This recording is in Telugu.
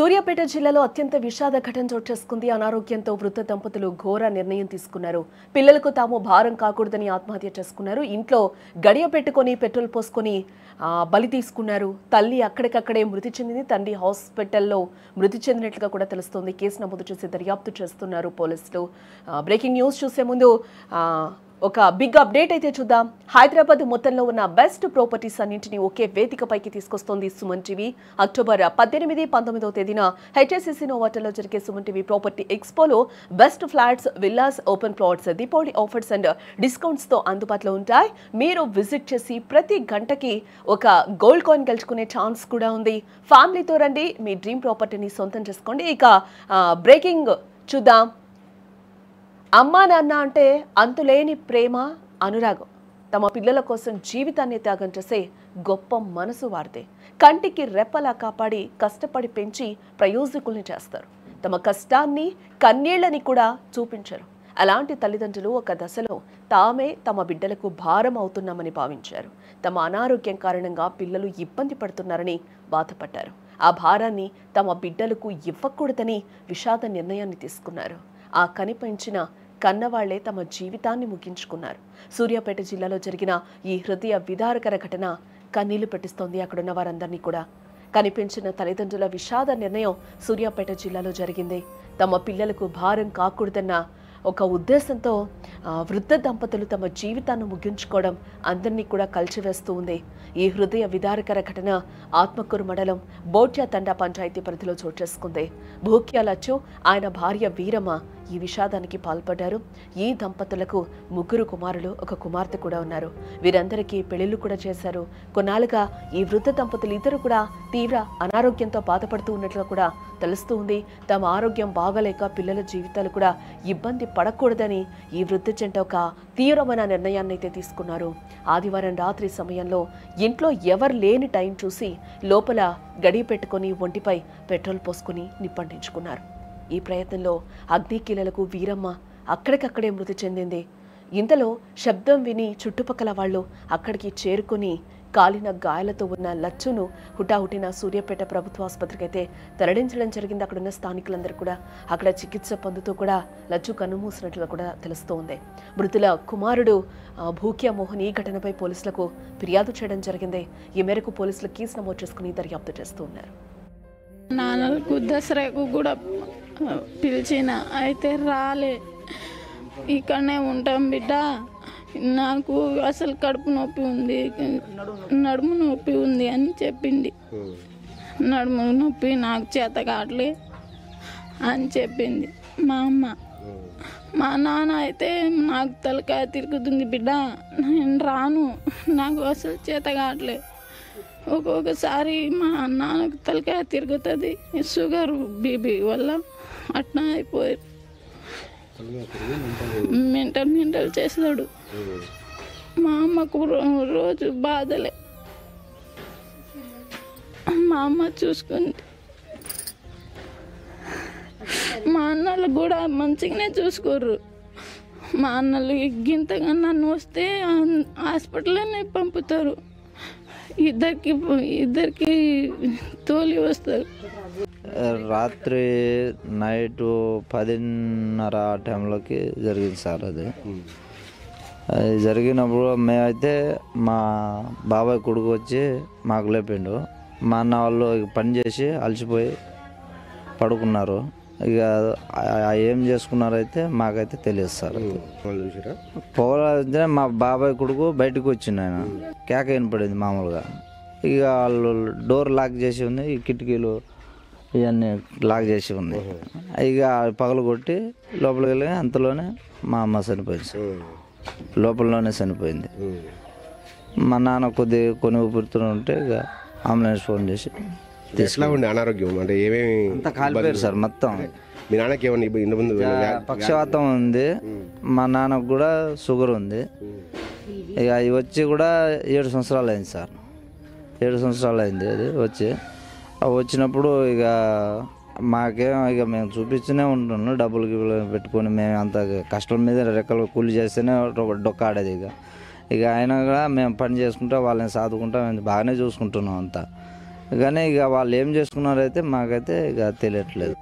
సూర్యాపేట జిల్లాలో అత్యంత విషాద ఘటన చోటు చేసుకుంది. అనారోగ్యంతో వృద్ధ దంపతులు ఘోర నిర్ణయం తీసుకున్నారు. పిల్లలకు తాము భారం కాకూడదని ఆత్మహత్య చేసుకున్నారు. ఇంట్లో గడియ పెట్టుకొని పెట్రోల్ పోసుకొని బలి తీసుకున్నారు. తల్లి అక్కడికక్కడే మృతి చెందింది. తండ్రి హాస్పిటల్లో మృతి చెందినట్లుగా కూడా తెలుస్తోంది. కేసు నమోదు చేసి దర్యాప్తు చేస్తున్నారు పోలీసులు. బ్రేకింగ్ న్యూస్ చూసే ముందు ఒక బిగ్ అప్డేట్ అయితే చూద్దాం. హైదరాబాద్ మొత్తంలో ఉన్న బెస్ట్ ప్రాపర్టీస్ అన్నింటినీ ఒకే వేదికపైకి తీసుకొస్తోంది సుమన్ టీవీ. అక్టోబర్ 18, 19వ తేదీన హెచ్ఎస్సిసి నోవాటలో జరిగే సుమన్ టీవీ ప్రాపర్టీ ఎక్స్పోలో best flats, villas, open plots, Deepavali offers and discounts తో అందుబాటులో ఉంటాయి. మీరు విజిట్ చేసి ప్రతి గంటకి ఒక గోల్డ్ కాయిన్ గెలుచుకునే ఛాన్స్ కూడా ఉంది. ఫ్యామిలీతో రండి, మీ డ్రీమ్ ప్రాపర్టీని సొంతం చేసుకోండి. ఇక బ్రేకింగ్ చూద్దాం. అమ్మా నాన్న అంటే అంతులేని ప్రేమ, అనురాగం. తమ పిల్లల కోసం జీవితాన్ని త్యాగం చేసే గొప్ప మనసు వారిదే. కంటికి రెప్పలా కాపాడి కష్టపడి పెంచి ప్రయోజకుల్ని చేస్తారు. తమ కష్టాన్ని, కన్నీళ్లని కూడా చూపించరు. అలాంటి తల్లిదండ్రులు ఒక దశలో తామే తమ బిడ్డలకు భారం అవుతున్నామని భావించారు. తమ అనారోగ్యం కారణంగా పిల్లలు ఇబ్బంది పడుతున్నారని బాధపడ్డారు. ఆ భారాన్ని తమ బిడ్డలకు ఇవ్వకూడదని విషాద నిర్ణయాన్ని తీసుకున్నారు. ఆ కనిపించిన కన్నవాళ్లే తమ జీవితాన్ని ముగించుకున్నారు. సూర్యాపేట జిల్లాలో జరిగిన ఈ హృదయ విదారకర ఘటన కన్నీళ్లు పెట్టిస్తోంది అక్కడున్న వారందరినీ కూడా. కనిపించిన తల్లిదండ్రుల విషాద నిర్ణయం సూర్యాపేట జిల్లాలో జరిగింది. తమ పిల్లలకు భారం కాకూడదన్న ఒక ఉద్దేశంతో వృద్ధ దంపతులు తమ జీవితాన్ని ముగించుకోవడం అందరినీ కూడా కలిచివేస్తూ ఉంది. ఈ హృదయ విదారకర ఘటన ఆత్మకూరు మండలం బోట్యా తండా పంచాయతీ పరిధిలో చోటు చేసుకుంది. భూక్యాలచ్చు ఆయన భార్య వీరమ్మ ఈ విషాదానికి పాల్పడ్డారు. ఈ దంపతులకు 3 కుమారులు, 1 కుమార్తె కూడా ఉన్నారు. వీరందరికీ పెళ్లిళ్లు కూడా చేశారు. కొన్నాళ్ళుగా ఈ వృద్ధ దంపతులు ఇద్దరు కూడా తీవ్ర అనారోగ్యంతో బాధపడుతూ ఉన్నట్లుగా కూడా తెలుస్తూ ఉంది. తమ ఆరోగ్యం బాగలేక పిల్లల జీవితాలు కూడా ఇబ్బంది పడకూడదని ఈ వృద్ధ జంట ఒక తీవ్రమైన నిర్ణయాన్ని అయితే తీసుకున్నారు. ఆదివారం రాత్రి సమయంలో ఇంట్లో ఎవరు లేని టైం చూసి లోపల గడియ పెట్టుకుని ఒంటిపై పెట్రోల్ పోసుకుని నిప్పంటించుకున్నారు. ఈ ప్రయత్నంలో అగ్నికీలలకు వీరమ్మ అక్కడికక్కడే మృతి చెందింది. ఇంతలో శబ్దం విని చుట్టుపక్కల వాళ్ళు అక్కడికి చేరుకుని కాలిన గాయాలతో ఉన్న లచ్చును హుటాహుటిన సూర్యాపేట ప్రభుత్వ ఆసుపత్రికి అయితే తరలించడం జరిగింది. అక్కడున్న స్థానికులందరూ కూడా అక్కడ చికిత్స పొందుతూ కూడా లచ్చు కన్నుమూసినట్లుగా కూడా తెలుస్తోంది. మృతుల కుమారుడు భూక్యా మోహన్ ఈ ఘటనపై పోలీసులకు ఫిర్యాదు చేయడం జరిగింది. ఈ మేరకు పోలీసులు కేసు నమోదు చేసుకుని దర్యాప్తు చేస్తూ ఉన్నారు. నాన్నలకు దసరాకు కూడా పిలిచిన, అయితే రాలే. ఇక్కడనే ఉంటాం బిడ్డ, నాకు అసలు కడుపు నొప్పి ఉంది, నడుము నొప్పి ఉంది అని చెప్పింది. నడుము నొప్పి నాకు చేత కావట్లే అని చెప్పింది మా అమ్మ. మా నాన్న అయితే నాకు తలకాయ తిరుగుతుంది బిడ్డ, నేను రాను, నాకు అసలు చేత కావట్లే. ఒక్కొక్కసారి మా నాన్నకు తలకాయ తిరుగుతుంది, షుగర్ బీపీ వల్ల అట్లా అయిపోయి మెంటల్ చేస్తాడు. మా అమ్మకు రోజు బాధలే, మా అమ్మ చూసుకుంది. మా అన్నలు కూడా మంచిగానే చూసుకోరు. మా అన్నలు గింతగా నన్ను వస్తే హాస్పిటల్లోనే పంపుతారు. ఇద్దరికి తోలి వస్తారు. రాత్రి నైట్ 10:30 ఆ టైంలోకి జరిగింది సార్. అది జరిగినప్పుడు మేమైతే మా బాబాయ్ కొడుకు వచ్చి మాకు లేపిండు. మా అన్న వాళ్ళు పని చేసి అలసిపోయి పడుకున్నారు. ఇక ఏం చేసుకున్నారైతే మాకైతే తెలియదు సార్. పోవాలంటే మా బాబాయ్ కొడుకు బయటకు వచ్చిండు, ఆయన కేక వినపడింది మామూలుగా. ఇక వాళ్ళు డోర్ లాక్ చేసి ఉంది, ఈ కిటికీలు ఇవన్నీ లాక్ చేసి ఉంది. ఇక పగలు కొట్టి లోపలికి వెళ్ళి అంతలోనే మా అమ్మ చనిపోయింది సార్. లోపలలోనే చనిపోయింది. మా నాన్న కొన్ని ఊపిరితో ఉంటే ఇక అంబులెన్స్ ఫోన్ చేసి అనారోగ్యం అంటే ఏమేమి అంతా కాలిపోయారు సార్ మొత్తం. మీ నాన్నకి ఏమన్నా పక్షవాతం ఉంది, మా నాన్నకు కూడా షుగర్ ఉంది. ఇక అవి వచ్చి కూడా 7 సంవత్సరాలు అయింది సార్. 7 సంవత్సరాలు అయింది అది వచ్చి. వచ్చినప్పుడు ఇక ఇక మేము చూపించనే ఉంటున్నాం. డబ్బులు పెట్టుకొని మేము అంత కష్టం మీద రెక్కలు కూలి చేస్తేనే డొక్కాడేది. ఇక ఆయన కూడా మేము పని చేసుకుంటా వాళ్ళని సాదుకుంటా మేము బాగానే చూసుకుంటున్నాం అంతా. కానీ ఇక వాళ్ళు ఏం చేసుకున్నారైతే మాకైతే ఇక తెలియట్లేదు.